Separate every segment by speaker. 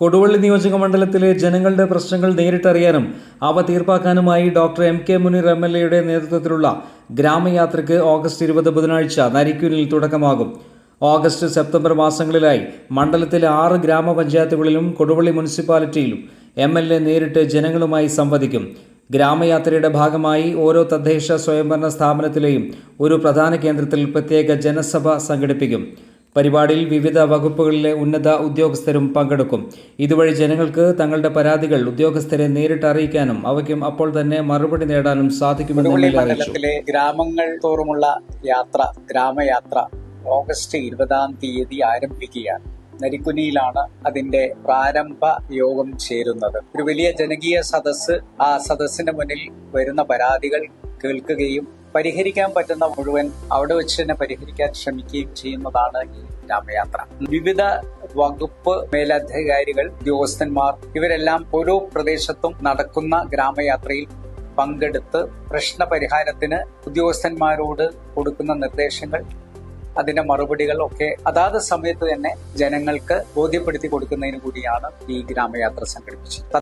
Speaker 1: കൊടുവള്ളി നിയോജക മണ്ഡലത്തിലെ ജനങ്ങളുടെ പ്രശ്നങ്ങൾ നേരിട്ടറിയാനും അവ തീർപ്പാക്കാനുമായി ഡോക്ടർ എം.കെ. മുനീർ എം.എൽ.എയുടെ നേതൃത്വത്തിലുള്ള ഗ്രാമയാത്രയ്ക്ക് ഓഗസ്റ്റ് 20 ബുധനാഴ്ച നരിക്കുനിൽ തുടക്കമാകും. ഓഗസ്റ്റ്, സെപ്റ്റംബർ മാസങ്ങളിലായി മണ്ഡലത്തിലെ 6 ഗ്രാമപഞ്ചായത്തുകളിലും കൊടുവള്ളി മുനിസിപ്പാലിറ്റിയിലും എം.എൽ.എ നേരിട്ട് ജനങ്ങളുമായി സംവദിക്കും. ഗ്രാമയാത്രയുടെ ഭാഗമായി ഓരോ തദ്ദേശ സ്വയംഭരണ സ്ഥാപനത്തിലെയും ഒരു പ്രധാന കേന്ദ്രത്തിൽ പ്രത്യേക ജനസഭ സംഘടിപ്പിക്കും. പരിപാടിയിൽ വിവിധ വകുപ്പുകളിലെ ഉന്നത ഉദ്യോഗസ്ഥരും പങ്കെടുക്കും. ഇതുവഴി ജനങ്ങൾക്ക് തങ്ങളുടെ പരാതികൾ ഉദ്യോഗസ്ഥരെ നേരിട്ട് അറിയിക്കാനും അവയ്ക്കും അപ്പോൾ തന്നെ മറുപടി നേടാനും സാധിക്കുമെന്ന് അറിയിച്ചു.
Speaker 2: ഗ്രാമങ്ങൾ തോറുമുള്ള യാത്ര, ഗ്രാമയാത്ര ഓഗസ്റ്റ് 20 ആരംഭിക്കുകയാണ്. നരിക്കുനിയിലാണ് അതിന്റെ പ്രാരംഭ യോഗം ചേരുന്നത്. ഒരു വലിയ ജനകീയ സദസ്സ്, ആ സദസ്സിന് മുന്നിൽ വരുന്ന പരാതികൾ കേൾക്കുകയും പരിഹരിക്കാൻ പറ്റുന്ന മുഴുവൻ അവിടെ വെച്ച് തന്നെ പരിഹരിക്കാൻ ശ്രമിക്കുകയും ചെയ്യുന്നതാണ് ഈ ഗ്രാമയാത്ര. വിവിധ വകുപ്പ് മേലധികാരികൾ, ഉദ്യോഗസ്ഥന്മാർ ഇവരെല്ലാം ഓരോ പ്രദേശത്തും നടക്കുന്ന ഗ്രാമയാത്രയിൽ പങ്കെടുത്ത് പ്രശ്ന പരിഹാരത്തിന് ഉദ്യോഗസ്ഥന്മാരോട് കൊടുക്കുന്ന നിർദ്ദേശങ്ങൾ, അതിന്റെ മറുപടികൾ ഒക്കെ അതാത് സമയത്ത് തന്നെ ജനങ്ങൾക്ക് ബോധ്യപ്പെടുത്തി കൊടുക്കുന്നതിന് കൂടിയാണ് ഈ ഗ്രാമയാത്ര സംഘടിപ്പിച്ചത്.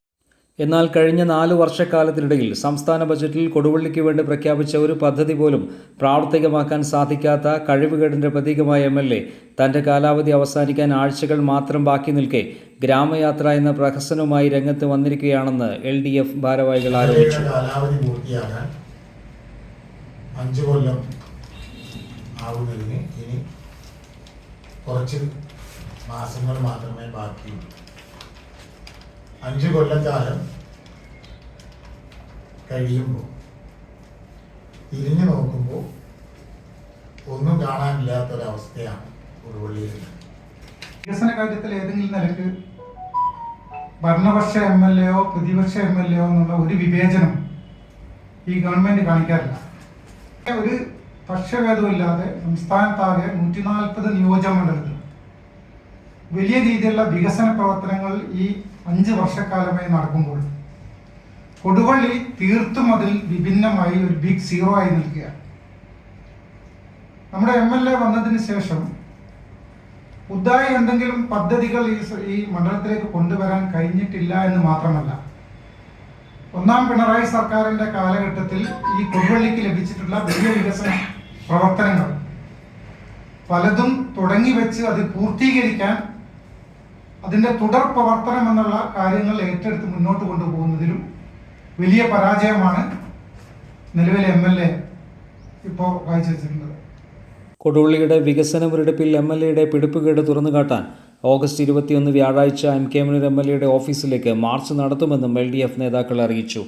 Speaker 1: എന്നാൽ കഴിഞ്ഞ 4 വർഷക്കാലത്തിനിടയിൽ സംസ്ഥാന ബജറ്റിൽ കൊടുവള്ളിക്ക് വേണ്ടി പ്രഖ്യാപിച്ച ഒരു പദ്ധതി പോലും പ്രാവർത്തികമാക്കാൻ സാധിക്കാത്ത കഴിവുകേടിന്റെ പ്രതീകമായ എം.എൽ.എ തന്റെ കാലാവധി അവസാനിക്കാൻ ആഴ്ചകൾ മാത്രം ബാക്കി നിൽക്കെ ഗ്രാമയാത്ര എന്ന പ്രഹസനവുമായി രംഗത്ത് വന്നിരിക്കുകയാണെന്ന് LDF ഭാരവാഹികൾ ആരോപിച്ചു.
Speaker 3: കാലാവധി പൂർത്തിയാക്കാൻ 5 കൊല്ലം ആവുന്നതിന് ഇനി കുറച്ച് മാസങ്ങൾ മാത്രമേ ബാക്കിയുള്ളൂ. 5 കൊല്ലക്കാലം കഴിയുമ്പോൾ തിരിഞ്ഞു നോക്കുമ്പോൾ ഒന്നും കാണാനില്ലാത്തൊരവസ്ഥയാണ് കൊടുവള്ളിയിൽ.
Speaker 4: വികസന കാര്യത്തിൽ ഏതെങ്കിലും നിലക്ക് ഭരണപക്ഷ MLA-യോ പ്രതിപക്ഷ MLA-യോ എന്നുള്ള ഒരു വിവേചനം ഈ ഗവൺമെന്റ് കാണിക്കാറില്ല. ഒരു പക്ഷഭേദമില്ലാതെ സംസ്ഥാനത്താകെ 140 നിയോജകമണ്ഡലത്തിൽ വലിയ രീതിയിലുള്ള വികസന പ്രവർത്തനങ്ങൾ ഈ 5 വർഷക്കാലമായി നടക്കുമ്പോൾ കൊടുവള്ളി തീർത്തും അതിൽ വിഭിന്നമായി ഒരു ബിഗ് സീറോ ആയി നിൽക്കുകയാണ്. നമ്മുടെ MLA വന്നതിന് ശേഷം പുതുതായി എന്തെങ്കിലും പദ്ധതികൾ ഈ മണ്ഡലത്തിലേക്ക് കൊണ്ടുവരാൻ കഴിഞ്ഞിട്ടില്ല എന്ന് മാത്രമല്ല, 1ാം പിണറായി സർക്കാരിന്റെ കാലഘട്ടത്തിൽ ഈ കൊടുവള്ളിക്ക് ലഭിച്ചിട്ടുള്ള വലിയ വികസന പ്രവർത്തനങ്ങൾ പലതും തുടങ്ങി വെച്ച് അത് പൂർത്തീകരിക്കാൻ, അതിന്റെ തുടർ പ്രവർത്തനം എന്നുള്ള കാര്യങ്ങൾ ഏറ്റെടുത്ത് മുന്നോട്ട് കൊണ്ടുപോകുന്നതിലും വലിയ പരാജയമാണ് നിലവിലെ MLA ഇപ്പോൾ കാഴ്ചവെച്ചിട്ടുള്ളത്.
Speaker 1: കൊടുവള്ളിയുടെ വികസന മുരടിപ്പിൽ MLA-യുടെ പിടിപ്പുകേട് തുറന്നുകാട്ടാൻ ഓഗസ്റ്റ് 21 വ്യാഴാഴ്ച M.K. മുനീർ MLA-യുടെ ഓഫീസിലേക്ക് മാർച്ച് നടത്തുമെന്നും LDF നേതാക്കൾ അറിയിച്ചു.